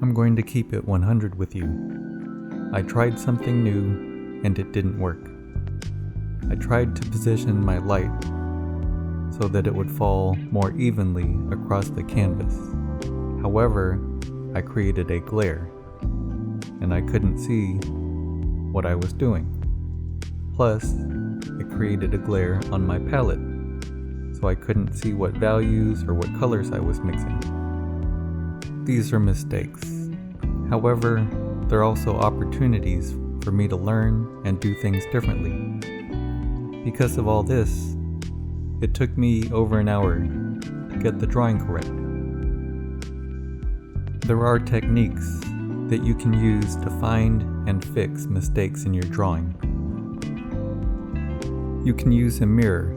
I'm going to keep it 100 with you. I tried something new and it didn't work. I tried to position my light so that it would fall more evenly across the canvas. However, I created a glare, and I couldn't see what I was doing. Plus, it created a glare on my palette, so I couldn't see what values or what colors I was mixing. These are mistakes. However, they're also opportunities for me to learn and do things differently. Because of all this, it took me over an hour to get the drawing correct. There are techniques that you can use to find and fix mistakes in your drawing. You can use a mirror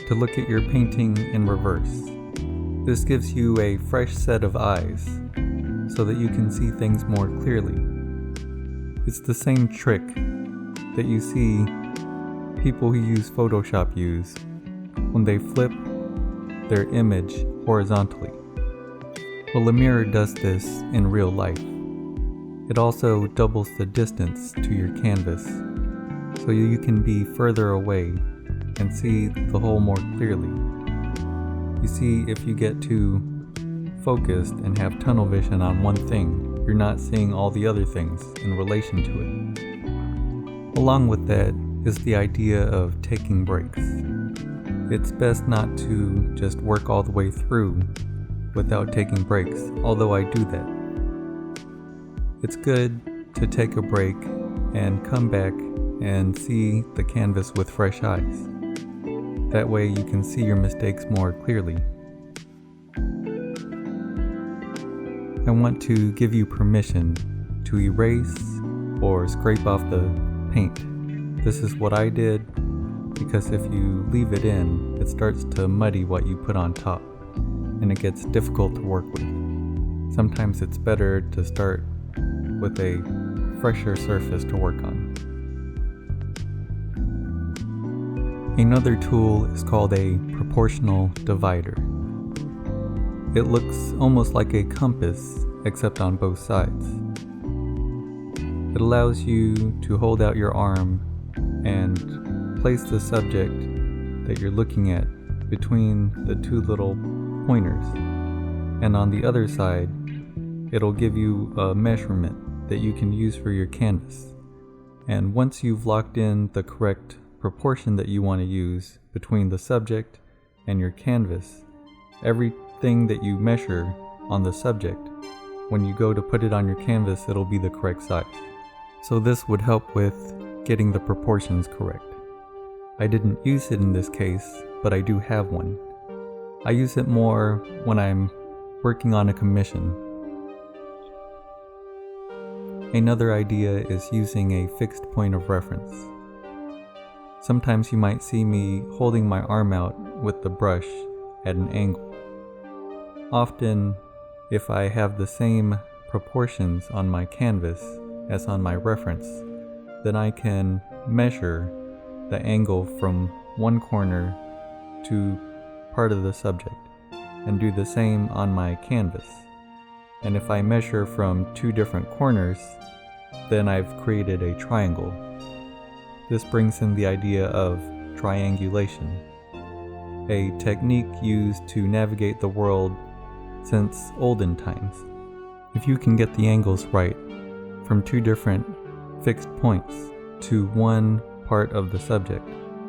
to look at your painting in reverse. This gives you a fresh set of eyes so that you can see things more clearly. It's the same trick that you see people who use Photoshop use when they flip their image horizontally. Well, a mirror does this in real life. It also doubles the distance to your canvas, so you can be further away and see the whole more clearly. You see, if you get too focused and have tunnel vision on one thing, you're not seeing all the other things in relation to it. Along with that is the idea of taking breaks. It's best not to just work all the way through without taking breaks, although I do that. It's good to take a break and come back and see the canvas with fresh eyes. That way you can see your mistakes more clearly. I want to give you permission to erase or scrape off the paint. This is what I did, because if you leave it in, it starts to muddy what you put on top, and it gets difficult to work with. Sometimes it's better to start with a fresher surface to work on. Another tool is called a proportional divider. It looks almost like a compass, except on both sides. It allows you to hold out your arm and place the subject that you're looking at between the two little pointers. And on the other side, it'll give you a measurement that you can use for your canvas. And once you've locked in the correct proportion that you want to use between the subject and your canvas, everything that you measure on the subject, when you go to put it on your canvas, it'll be the correct size. So this would help with getting the proportions correct. I didn't use it in this case, but I do have one. I use it more when I'm working on a commission. Another idea is using a fixed point of reference. Sometimes you might see me holding my arm out with the brush at an angle. Often, if I have the same proportions on my canvas as on my reference, then I can measure the angle from one corner to part of the subject and do the same on my canvas. And if I measure from two different corners, then I've created a triangle. This brings in the idea of triangulation, a technique used to navigate the world since olden times. If you can get the angles right from two different fixed points to one part of the subject,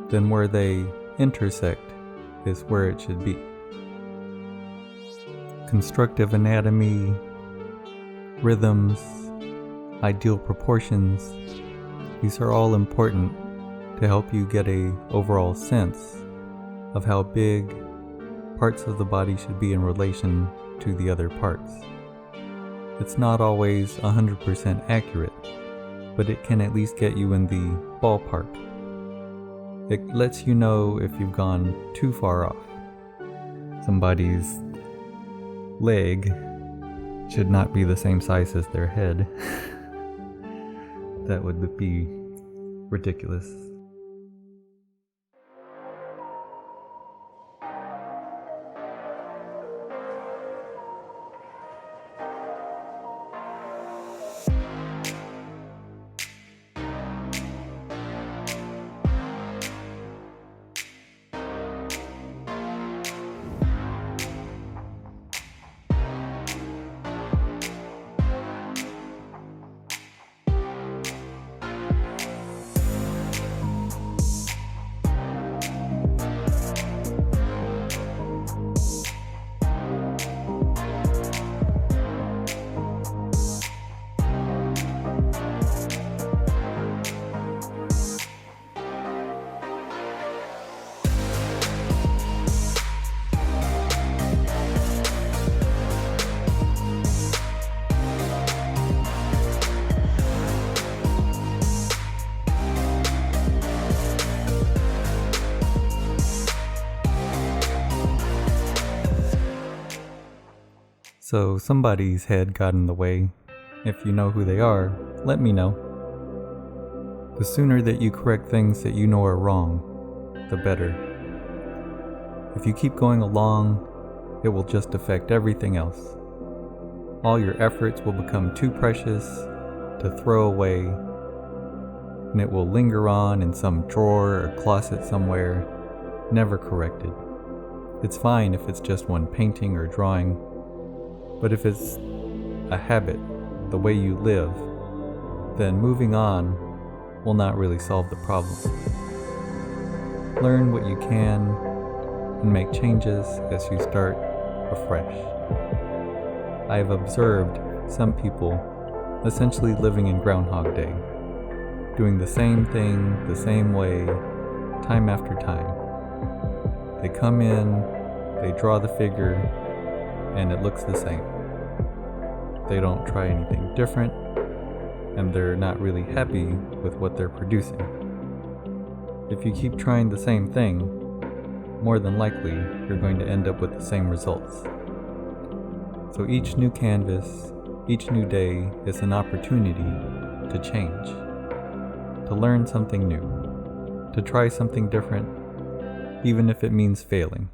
then where they intersect is where it should be. Constructive anatomy, rhythms, ideal proportions, these are all important to help you get an overall sense of how big parts of the body should be in relation to the other parts. It's not always 100% accurate, but it can at least get you in the ballpark. It lets you know if you've gone too far off. Somebody's leg should not be the same size as their head. That would be ridiculous. So somebody's head got in the way. If you know who they are, let me know. The sooner that you correct things that you know are wrong, the better. If you keep going along, it will just affect everything else. All your efforts will become too precious to throw away, and it will linger on in some drawer or closet somewhere, never corrected. It's fine if it's just one painting or drawing, but if it's a habit, the way you live, then moving on will not really solve the problem. Learn what you can and make changes as you start afresh. I have observed some people essentially living in Groundhog Day, doing the same thing the same way, time after time. They come in, they draw the figure, and it looks the same. They don't try anything different, and they're not really happy with what they're producing. If you keep trying the same thing, more than likely you're going to end up with the same results. So each new canvas, each new day is an opportunity to change, to learn something new, to try something different, even if it means failing.